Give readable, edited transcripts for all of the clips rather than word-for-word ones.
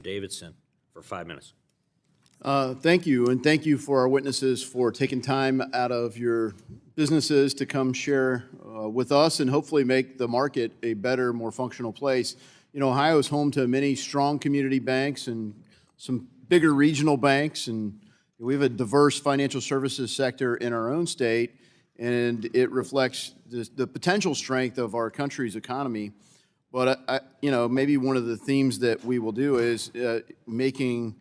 Davidson for 5 minutes. Thank you, and thank you for our witnesses for taking time out of your businesses to come share with us and hopefully make the market a better, more functional place. You know, Ohio is home to many strong community banks and some bigger regional banks, and we have a diverse financial services sector in our own state, and it reflects the potential strength of our country's economy. But, you know, maybe one of the themes that we will do is making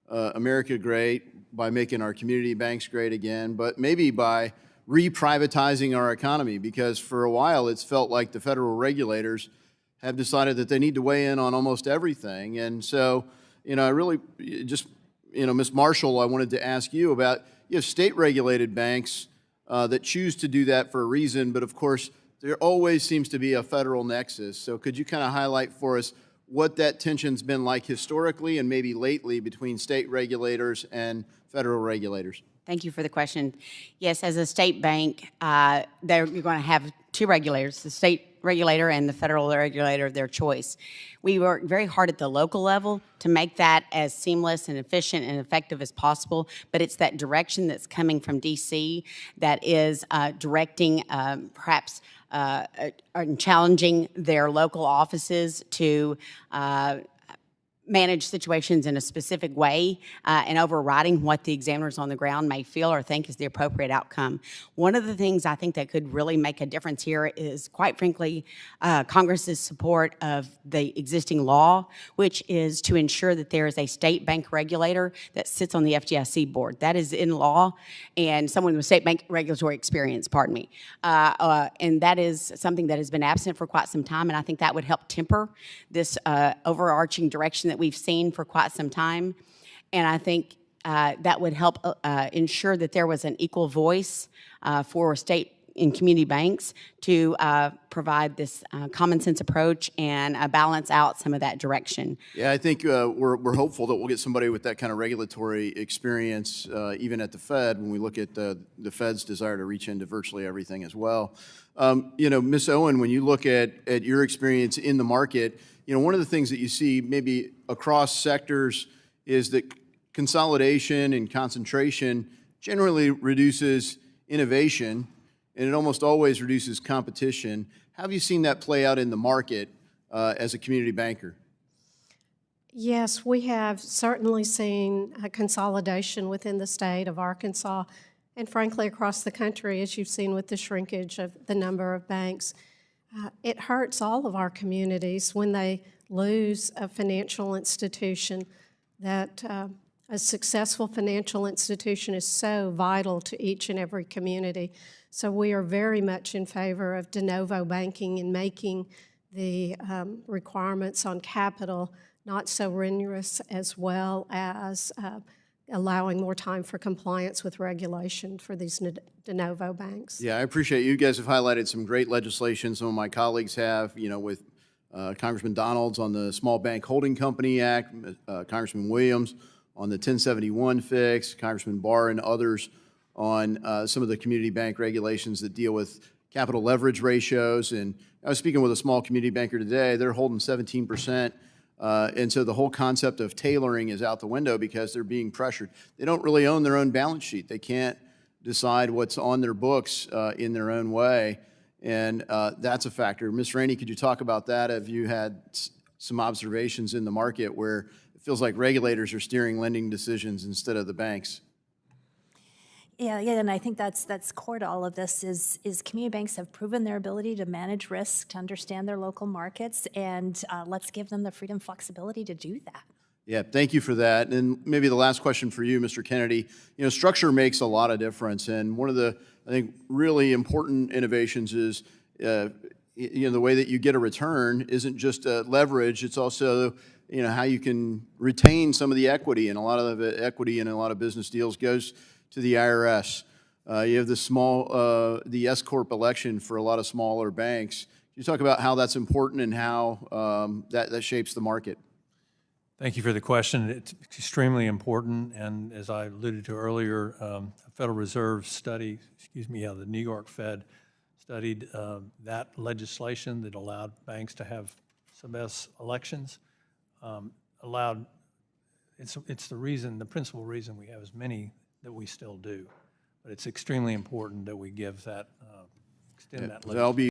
America great by making our community banks great again, but maybe by reprivatizing our economy, because for a while it's felt like the federal regulators have decided that they need to weigh in on almost everything. And so, you know, I really just, you know, Ms. Marshall, I wanted to ask you about, you have state-regulated banks that choose to do that for a reason, but of course, there always seems to be a federal nexus. So could you kind of highlight for us what that tension's been like historically and maybe lately between state regulators and federal regulators? Thank you for the question. Yes, as a state bank, you're going to have two regulators, the state regulator and the federal regulator of their choice. We work very hard at the local level to make that as seamless and efficient and effective as possible, but it's that direction that's coming from D.C. that is directing perhaps and challenging their local offices to manage situations in a specific way and overriding what the examiners on the ground may feel or think is the appropriate outcome. One of the things I think that could really make a difference here is, quite frankly, Congress's support of the existing law, which is to ensure that there is a state bank regulator that sits on the FDIC board. That is in law, and someone with state bank regulatory experience, pardon me. And that is something that has been absent for quite some time, and I think that would help temper this overarching direction that we've seen for quite some time. And I think that would help ensure that there was an equal voice for state and community banks to provide this common sense approach and balance out some of that direction. Yeah, I think we're hopeful that we'll get somebody with that kind of regulatory experience even at the Fed when we look at the Fed's desire to reach into virtually everything as well. You know, Ms. Owen, when you look at your experience in the market, you know, one of the things that you see maybe across sectors is that consolidation and concentration generally reduces innovation, and it almost always reduces competition. How have you seen that play out in the market as a community banker? Yes, we have certainly seen a consolidation within the state of Arkansas and frankly across the country, as you've seen with the shrinkage of the number of banks. It hurts all of our communities when they lose a financial institution. That a successful financial institution is so vital to each and every community. So we are very much in favor of de novo banking and making the requirements on capital not so onerous, as well as allowing more time for compliance with regulation for these de novo banks. Yeah, I appreciate you guys have highlighted some great legislation. Some of my colleagues have, you know, with Congressman Donalds on the Small Bank Holding Company Act, Congressman Williams on the 1071 fix, Congressman Barr and others on some of the community bank regulations that deal with capital leverage ratios. And I was speaking with a small community banker today. They're holding 17%. And so the whole concept of tailoring is out the window because they're being pressured. They don't really own their own balance sheet. They can't decide what's on their books in their own way, and that's a factor. Ms. Rainey, could you talk about that? Have you had some observations in the market where it feels like regulators are steering lending decisions instead of the banks? Yeah, and I think that's core to all of this is community banks have proven their ability to manage risk, to understand their local markets, and let's give them the freedom, flexibility to do that. Yeah, thank you for that. And maybe the last question for you, Mr. Kennedy. You know, structure makes a lot of difference, and one of the, I think, really important innovations is, you know, the way that you get a return isn't just leverage; it's also, you know, how you can retain some of the equity, and a lot of the equity in a lot of business deals goes to the IRS. You have the S Corp election for a lot of smaller banks. Can you talk about how that's important and how that shapes the market? Thank you for the question. It's extremely important, and as I alluded to earlier, a Federal Reserve study, the New York Fed studied that legislation that allowed banks to have sub-S elections, allowed it's the reason, the principal reason we have as many that we still do. But it's extremely important that we give that, extend that limit. That'll be